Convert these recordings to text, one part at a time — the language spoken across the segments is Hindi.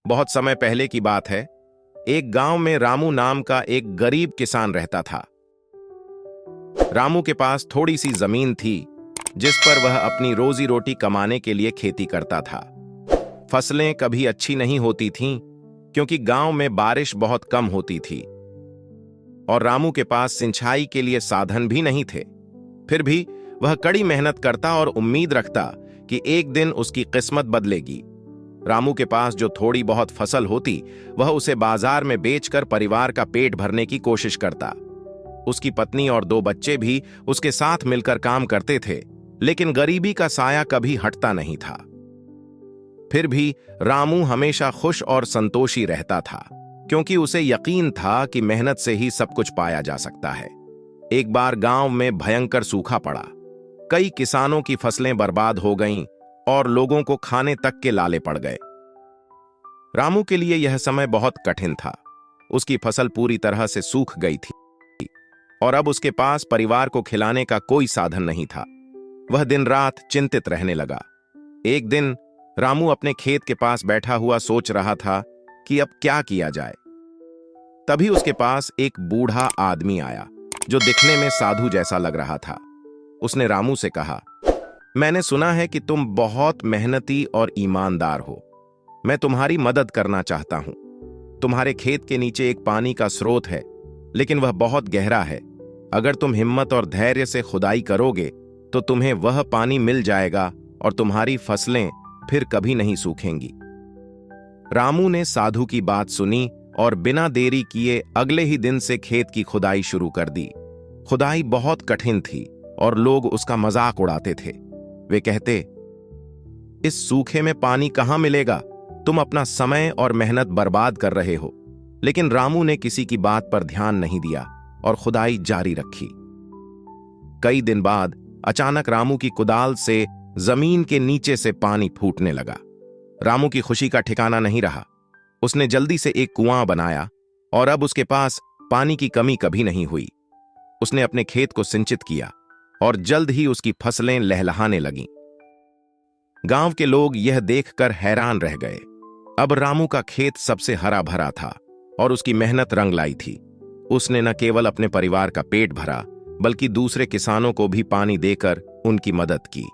बहुत समय पहले की बात है। एक गांव में रामू नाम का एक गरीब किसान रहता था। रामू के पास थोड़ी सी जमीन थी जिस पर वह अपनी रोजी रोटी कमाने के लिए खेती करता था। फसलें कभी अच्छी नहीं होती थीं क्योंकि गांव में बारिश बहुत कम होती थी और रामू के पास सिंचाई के लिए साधन भी नहीं थे। फिर भी वह कड़ी मेहनत करता और उम्मीद रखता कि एक दिन उसकी किस्मत बदलेगी। रामू के पास जो थोड़ी बहुत फसल होती वह उसे बाजार में बेचकर परिवार का पेट भरने की कोशिश करता। उसकी पत्नी और 2 बच्चे भी उसके साथ मिलकर काम करते थे, लेकिन गरीबी का साया कभी हटता नहीं था। फिर भी रामू हमेशा खुश और संतोषी रहता था क्योंकि उसे यकीन था कि मेहनत से ही सब कुछ पाया जा सकता है। एक बार गांव में भयंकर सूखा पड़ा। कई किसानों की फसलें बर्बाद हो गईं और लोगों को खाने तक के लाले पड़ गए। रामू के लिए यह समय बहुत कठिन था। उसकी फसल पूरी तरह से सूख गई थी और अब उसके पास परिवार को खिलाने का कोई साधन नहीं था। वह दिन रात चिंतित रहने लगा। एक दिन रामू अपने खेत के पास बैठा हुआ सोच रहा था कि अब क्या किया जाए। तभी उसके पास एक बूढ़ा आदमी आया जो दिखने में साधु जैसा लग रहा था। उसने रामू से कहा, मैंने सुना है कि तुम बहुत मेहनती और ईमानदार हो। मैं तुम्हारी मदद करना चाहता हूं। तुम्हारे खेत के नीचे एक पानी का स्रोत है, लेकिन वह बहुत गहरा है। अगर तुम हिम्मत और धैर्य से खुदाई करोगे तो तुम्हें वह पानी मिल जाएगा और तुम्हारी फसलें फिर कभी नहीं सूखेंगी। रामू ने साधु की बात सुनी और बिना देरी किए अगले ही दिन से खेत की खुदाई शुरू कर दी। खुदाई बहुत कठिन थी और लोग उसका मजाक उड़ाते थे। वे कहते, इस सूखे में पानी कहां मिलेगा? तुम अपना समय और मेहनत बर्बाद कर रहे हो। लेकिन रामू ने किसी की बात पर ध्यान नहीं दिया और खुदाई जारी रखी। कई दिन बाद अचानक रामू की कुदाल से जमीन के नीचे से पानी फूटने लगा। रामू की खुशी का ठिकाना नहीं रहा। उसने जल्दी से एक कुआं बनाया और अब उसके पास पानी की कमी कभी नहीं हुई। उसने अपने खेत को सिंचित किया और जल्द ही उसकी फसलें लहलहाने लगीं। गांव के लोग यह देखकर हैरान रह गए। अब रामू का खेत सबसे हरा भरा था और उसकी मेहनत रंग लाई थी। उसने न केवल अपने परिवार का पेट भरा, बल्कि दूसरे किसानों को भी पानी देकर उनकी मदद की।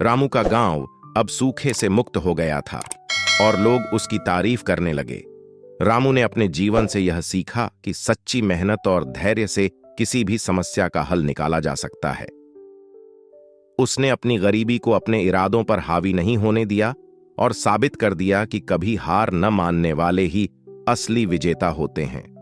रामू का गांव अब सूखे से मुक्त हो गया था और लोग उसकी तारीफ करने लगे। रामू ने अपने जीवन से यह सीखा कि सच्ची मेहनत और धैर्य से किसी भी समस्या का हल निकाला जा सकता है। उसने अपनी गरीबी को अपने इरादों पर हावी नहीं होने दिया और साबित कर दिया कि कभी हार न मानने वाले ही असली विजेता होते हैं।